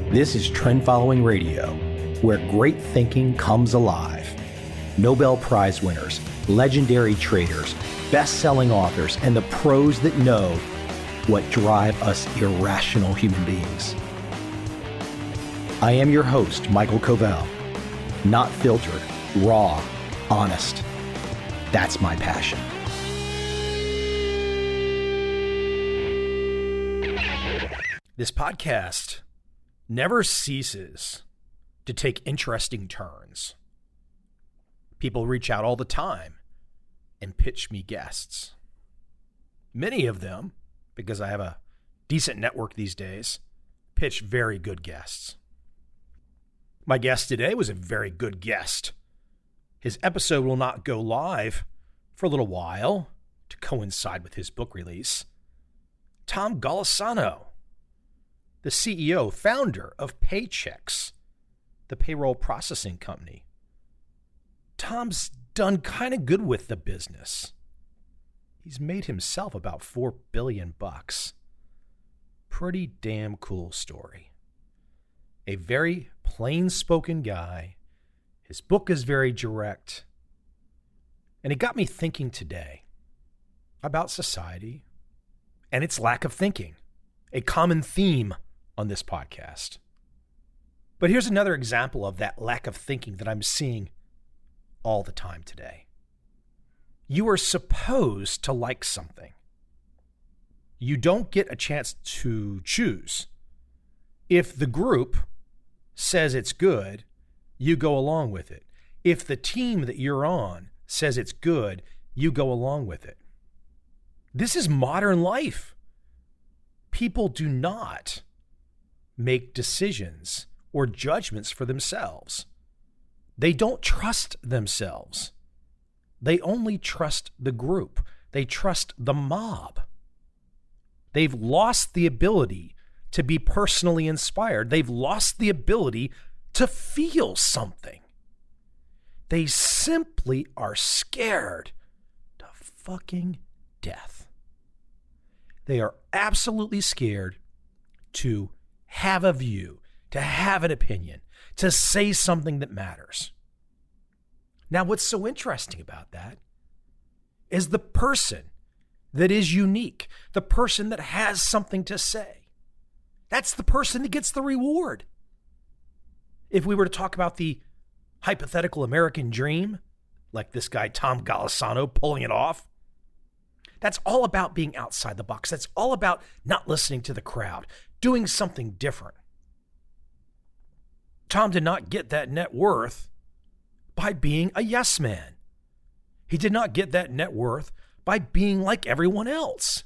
This is Trend Following Radio, where great thinking comes alive. Nobel Prize winners, legendary traders, best-selling authors, and the pros that know what drive us irrational human beings. I am your host, Michael Covel. Not filtered, raw, honest. That's my passion. This podcast never ceases to take interesting turns. People reach out all the time and pitch me guests. Many of them, because I have a decent network these days, pitch very good guests. My guest today was a very good guest. His episode will not go live for a little while to coincide with his book release. Tom Golisano, the CEO, founder of Paychex, the payroll processing company. Tom's done kind of good with the business. He's made himself about $4 billion. Pretty damn cool story. A very plain-spoken guy. His book is very direct. And it got me thinking today about society and its lack of thinking, a common theme on this podcast. But here's another example of that lack of thinking that I'm seeing all the time today. You are supposed to like something. You don't get a chance to choose. If the group says it's good, you go along with it. If the team that you're on says it's good, you go along with it. This is modern life. People do not make decisions or judgments for themselves. They don't trust themselves. They only trust the group. They trust the mob. They've lost the ability to be personally inspired. They've lost the ability to feel something. They simply are scared to fucking death. They are absolutely scared to have a view, to have an opinion, to say something that matters. Now, what's so interesting about that is the person that is unique, the person that has something to say. That's the person that gets the reward. If we were to talk about the hypothetical American dream, like this guy Tom Golisano pulling it off, that's all about being outside the box. That's all about not listening to the crowd, doing something different. Tom did not get that net worth by being a yes man. He did not get that net worth by being like everyone else.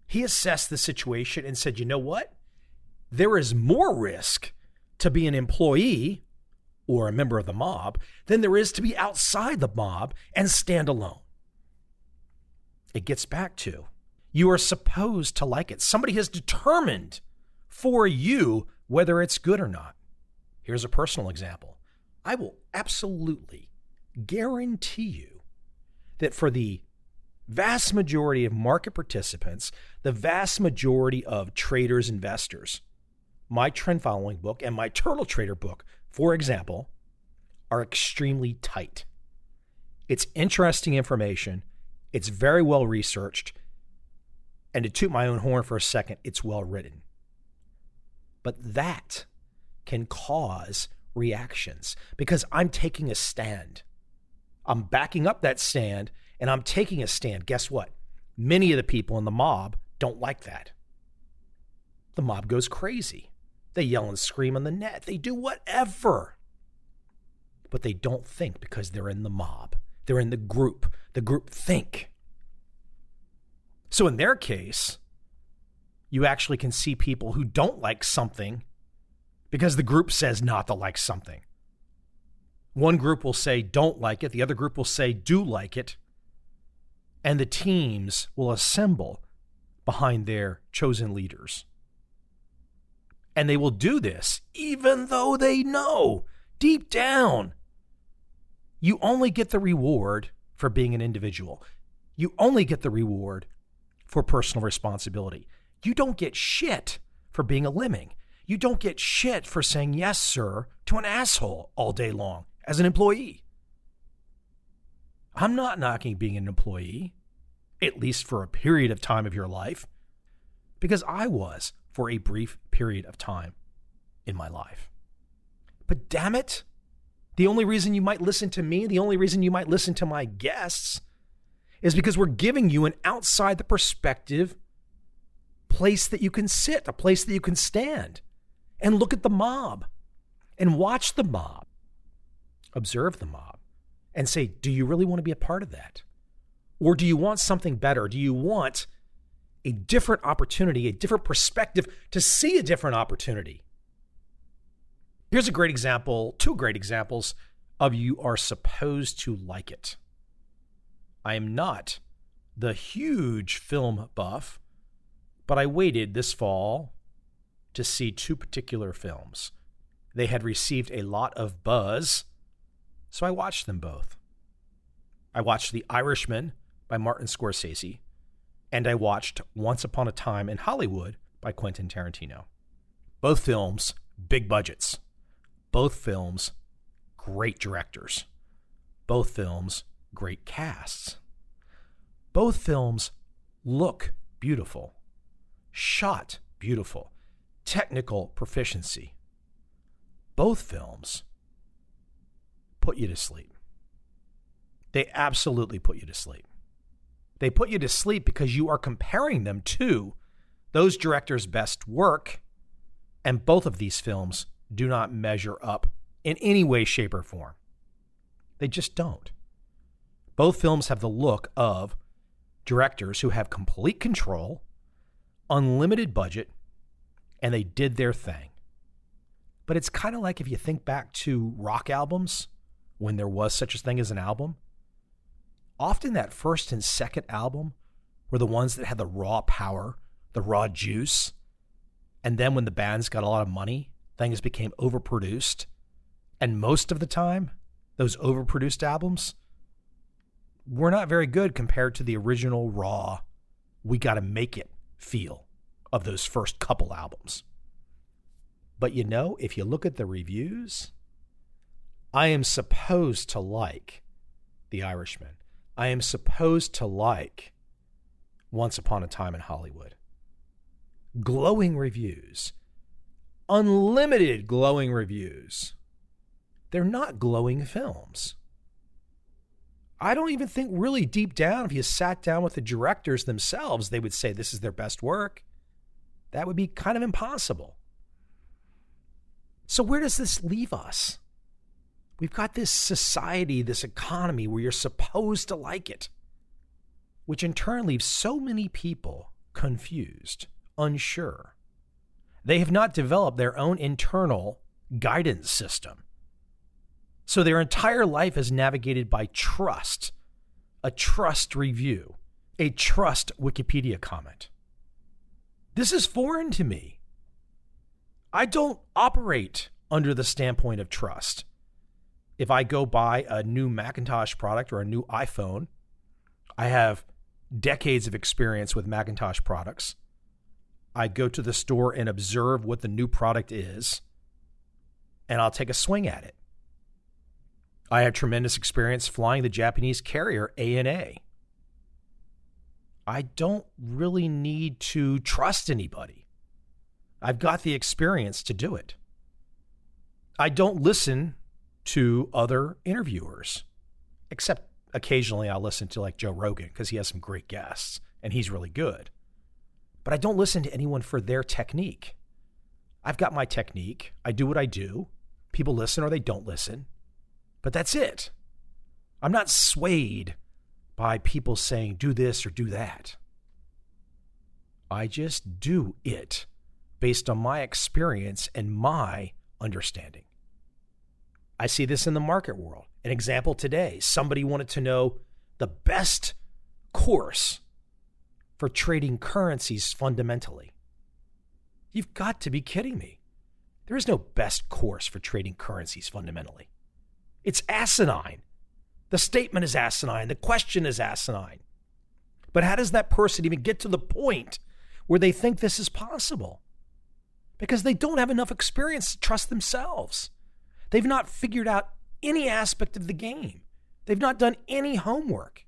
He assessed the situation and said, you know what? There is more risk to be an employee or a member of the mob than there is to be outside the mob and stand alone. It gets back to, you are supposed to like it. Somebody has determined for you whether it's good or not. Here's a personal example. I will absolutely guarantee you that for the vast majority of market participants, the vast majority of traders, investors, my trend following book and my Turtle Trader book, for example, are extremely tight. It's interesting information. It's very well researched. And to toot my own horn for a second, it's well written. But that can cause reactions because I'm taking a stand. I'm backing up that stand and I'm taking a stand. Guess what? Many of the people in the mob don't like that. The mob goes crazy. They yell and scream on the net. They do whatever. But they don't think because they're in the mob. They're in the group. The group think. So in their case, you actually can see people who don't like something because the group says not to like something. One group will say don't like it. The other group will say do like it. And the teams will assemble behind their chosen leaders. And they will do this even though they know deep down you only get the reward for being an individual. You only get the reward for personal responsibility. You don't get shit for being a lemming. You don't get shit for saying yes, sir, to an asshole all day long as an employee. I'm not knocking being an employee, at least for a period of time of your life, because I was for a brief period of time in my life. But damn it, the only reason you might listen to me, the only reason you might listen to my guests is because we're giving you an outside the perspective place that you can sit, a place that you can stand and look at the mob and watch the mob, observe the mob and say, do you really want to be a part of that? Or do you want something better? Do you want a different opportunity, a different perspective to see a different opportunity? Here's a great example, two great examples of you are supposed to like it. I am not the huge film buff, but I waited this fall to see two particular films. They had received a lot of buzz, so I watched them both. I watched The Irishman by Martin Scorsese, and I watched Once Upon a Time in Hollywood by Quentin Tarantino. Both films, big budgets. Both films, great directors. Both films, great casts. Both films look beautiful, shot beautiful, technical proficiency. Both films put you to sleep. They absolutely put you to sleep. They put you to sleep because you are comparing them to those directors' best work, and both of these films do not measure up in any way, shape, or form. They just don't. Both films have the look of directors who have complete control, unlimited budget, and they did their thing. But it's kind of like if you think back to rock albums, when there was such a thing as an album, often that first and second album were the ones that had the raw power, the raw juice. And then when the bands got a lot of money, things became overproduced. And most of the time, those overproduced albums were not very good compared to the original raw, we got to make it feel of those first couple albums. But you know, if you look at the reviews, I am supposed to like The Irishman. I am supposed to like Once Upon a Time in Hollywood. Glowing reviews. Unlimited glowing reviews. They're not glowing films. I don't even think really deep down, if you sat down with the directors themselves, they would say this is their best work. That would be kind of impossible. So where does this leave us? We've got this society, this economy where you're supposed to like it, which in turn leaves so many people confused, unsure. They have not developed their own internal guidance system. So their entire life is navigated by trust, a trust review, a trust Wikipedia comment. This is foreign to me. I don't operate under the standpoint of trust. If I go buy a new Macintosh product or a new iPhone, I have decades of experience with Macintosh products. I go to the store and observe what the new product is, and I'll take a swing at it. I have tremendous experience flying the Japanese carrier ANA. I don't really need to trust anybody. I've got the experience to do it. I don't listen to other interviewers, except occasionally I'll listen to like Joe Rogan because he has some great guests and he's really good. But I don't listen to anyone for their technique. I've got my technique. I do what I do. People listen or they don't listen. But that's it. I'm not swayed by people saying do this or do that. I just do it based on my experience and my understanding. I see this in the market world. An example today, somebody wanted to know the best course for trading currencies fundamentally. You've got to be kidding me. There is no best course for trading currencies fundamentally. It's asinine. The statement is asinine. The question is asinine. But how does that person even get to the point where they think this is possible? because they don't have enough experience to trust themselves. They've not figured out any aspect of the game. They've not done any homework.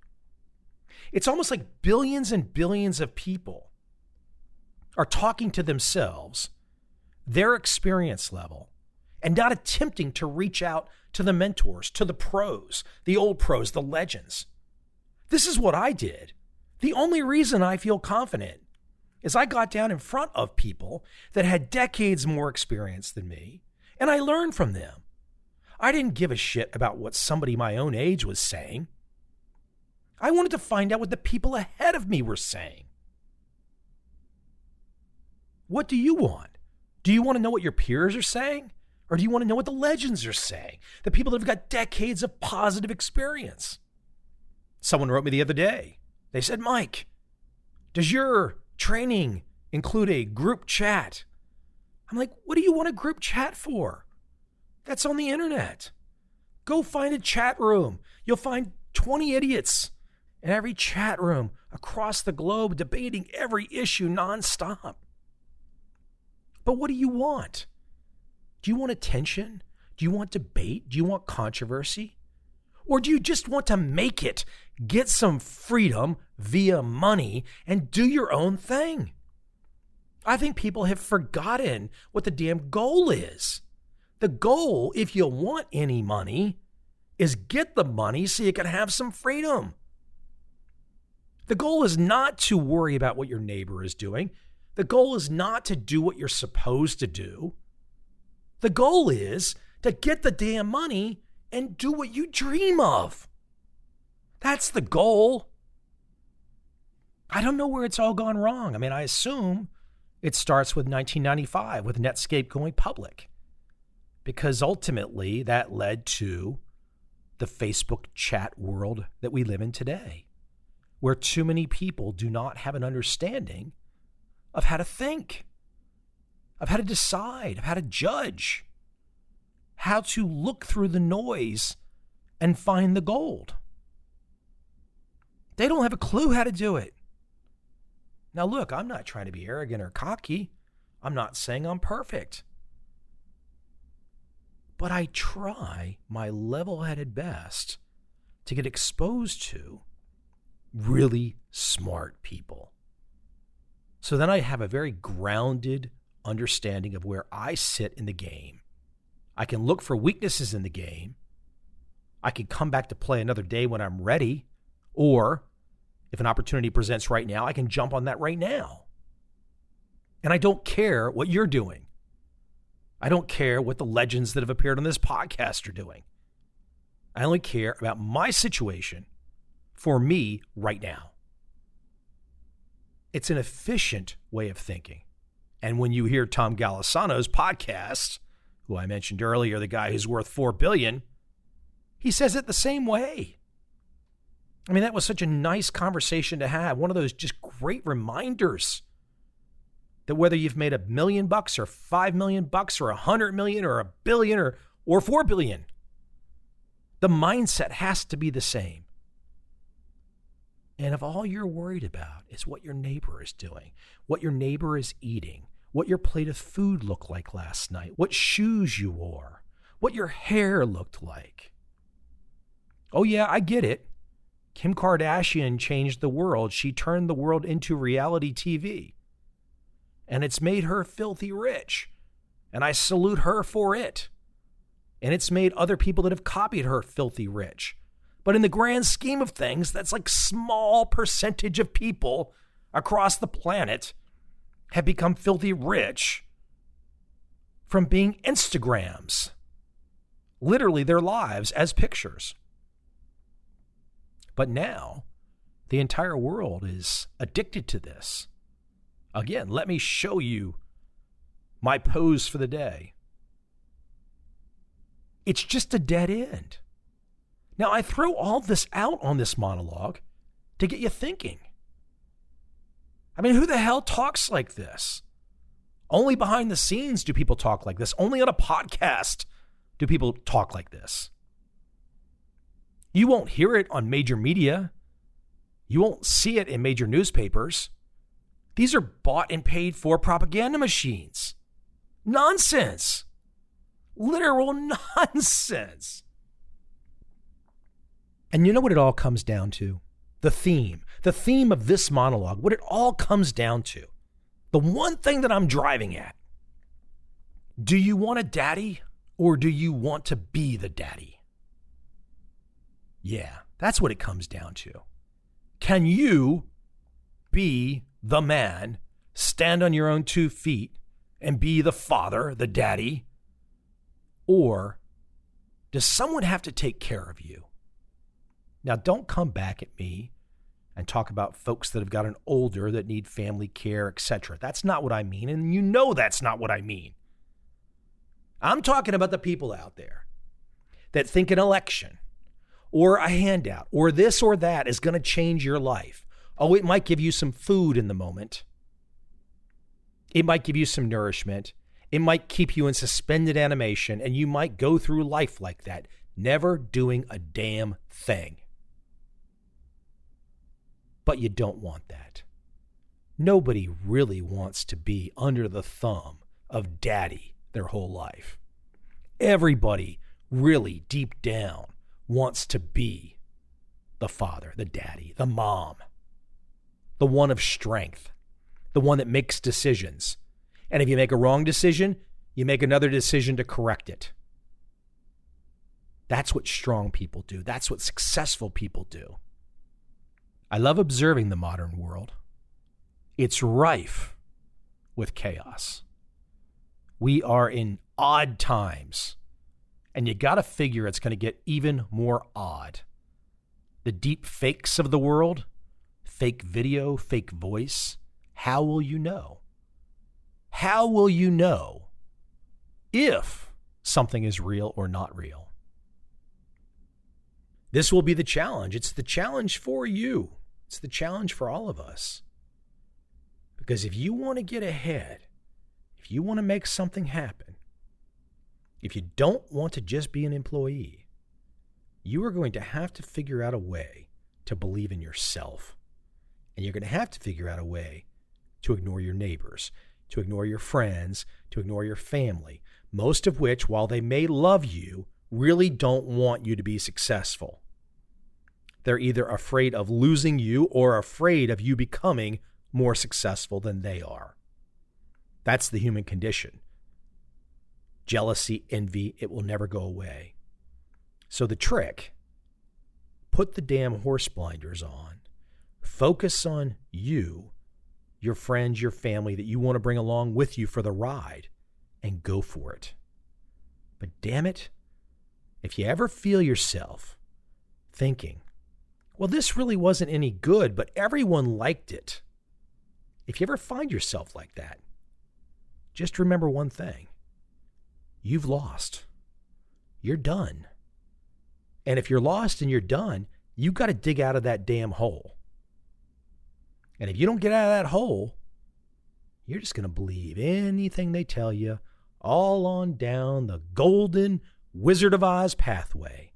It's almost like billions and billions of people are talking to themselves, their experience level, and not attempting to reach out to the mentors, to the pros, the old pros, the legends. This is what I did. The only reason I feel confident is I got down in front of people that had decades more experience than me, and I learned from them. I didn't give a shit about what somebody my own age was saying. I wanted to find out what the people ahead of me were saying. What do you want? Do you want to know what your peers are saying? Or do you want to know what the legends are saying? The people that have got decades of positive experience. Someone wrote me the other day. They said, Mike, does your training include a group chat? I'm like, what do you want a group chat for? That's on the internet. Go find a chat room. You'll find 20 idiots in every chat room across the globe debating every issue nonstop. But what do you want? Do you want attention? Do you want debate? Do you want controversy? Or do you just want to make it, get some freedom via money, and do your own thing? I think people have forgotten what the damn goal is. The goal, if you want any money, is get the money so you can have some freedom. The goal is not to worry about what your neighbor is doing. The goal is not to do what you're supposed to do. The goal is to get the damn money and do what you dream of. That's the goal. I don't know where it's all gone wrong. I mean, I assume it starts with 1995 with Netscape going public, because ultimately that led to the Facebook chat world that we live in today, where too many people do not have an understanding of how to think, of how to decide, of how to judge, how to look through the noise and find the gold. They don't have a clue how to do it. Now, look, I'm not trying to be arrogant or cocky. I'm not saying I'm perfect. But I try my level-headed best to get exposed to really smart people. So then I have a very grounded understanding of where I sit in the game. I can look for weaknesses in the game. I can come back to play another day when I'm ready. Or if an opportunity presents right now, I can jump on that right now. And I don't care what you're doing. I don't care what the legends that have appeared on this podcast are doing. I only care about my situation for me right now. It's an efficient way of thinking. And when you hear Tom Golisano's podcast, who I mentioned earlier, the guy who's worth $4 billion, he says it the same way. I mean, that was such a nice conversation to have. One of those just great reminders that whether you've made $1 million or $5 million or $100 million or $1 billion or $4 billion, the mindset has to be the same. And if all you're worried about is what your neighbor is doing, what your neighbor is eating, what your plate of food looked like last night, what shoes you wore, what your hair looked like. Oh yeah, I get it. Kim Kardashian changed the world. She turned the world into reality TV. And it's made her filthy rich. And I salute her for it. And it's made other people that have copied her filthy rich. But in the grand scheme of things, that's like small percentage of people across the planet have become filthy rich from being Instagrams. Literally their lives as pictures. But now the entire world is addicted to this. Again, let me show you my pose for the day. It's just a dead end. Now, I throw all this out on this monologue to get you thinking. I mean, who the hell talks like this? Only behind the scenes do people talk like this. Only on a podcast do people talk like this. You won't hear it on major media. You won't see it in major newspapers. These are bought and paid for propaganda machines. Nonsense. Literal nonsense. And you know what it all comes down to? The theme of this monologue, what it all comes down to. The one thing that I'm driving at. Do you want a daddy or do you want to be the daddy? Yeah, that's what it comes down to. Can you be the man, stand on your own 2 feet, and be the father, the daddy? Or does someone have to take care of you? Now, don't come back at me and talk about folks that have gotten older that need family care, etc. That's not what I mean, and you know that's not what I mean. I'm talking about the people out there that think an election or a handout or this or that is going to change your life. Oh, it might give you some food in the moment. It might give you some nourishment. It might keep you in suspended animation, and you might go through life like that, never doing a damn thing. But you don't want that. Nobody really wants to be under the thumb of daddy their whole life. Everybody really deep down wants to be the father, the daddy, the mom, the one of strength, the one that makes decisions. And if you make a wrong decision, you make another decision to correct it. That's what strong people do. That's what successful people do. I love observing the modern world. It's rife with chaos. We are in odd times, and you got to figure it's going to get even more odd. The deep fakes of the world, fake video, fake voice, how will you know? How will you know if something is real or not real? This will be the challenge. It's the challenge for you. It's the challenge for all of us. Because if you want to get ahead, if you want to make something happen, if you don't want to just be an employee, you are going to have to figure out a way to believe in yourself. And you're going to have to figure out a way to ignore your neighbors, to ignore your friends, to ignore your family, most of which, while they may love you, really don't want you to be successful. They're either afraid of losing you or afraid of you becoming more successful than they are. That's the human condition. Jealousy, envy, it will never go away. So the trick, put the damn horse blinders on, focus on you, your friends, your family that you want to bring along with you for the ride, and go for it. But damn it, if you ever feel yourself thinking, well, this really wasn't any good, but everyone liked it. If you ever find yourself like that, just remember one thing. You've lost. You're done. And if you're lost and you're done, you've got to dig out of that damn hole. And if you don't get out of that hole, you're just going to believe anything they tell you all on down the golden Wizard of Oz pathway.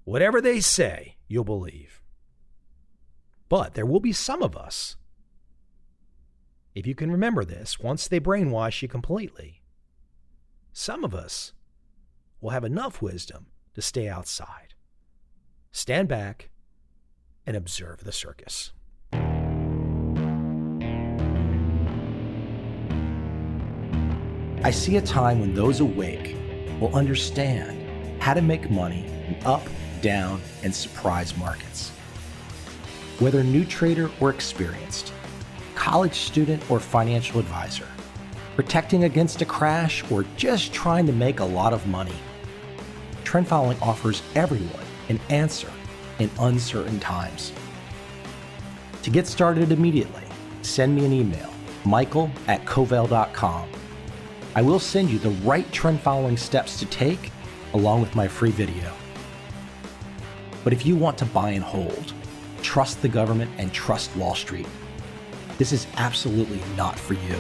Whatever they say, you'll believe. But there will be some of us, if you can remember this, once they brainwash you completely, some of us will have enough wisdom to stay outside, stand back, and observe the circus. I see a time when those awake will understand how to make money in up, down, and surprise markets. Whether new trader or experienced, college student or financial advisor, protecting against a crash or just trying to make a lot of money, trend following offers everyone an answer in uncertain times. To get started immediately, send me an email, michael@covel.com. I will send you the right trend following steps to take along with my free video. But if you want to buy and hold, trust the government and trust Wall Street, this is absolutely not for you.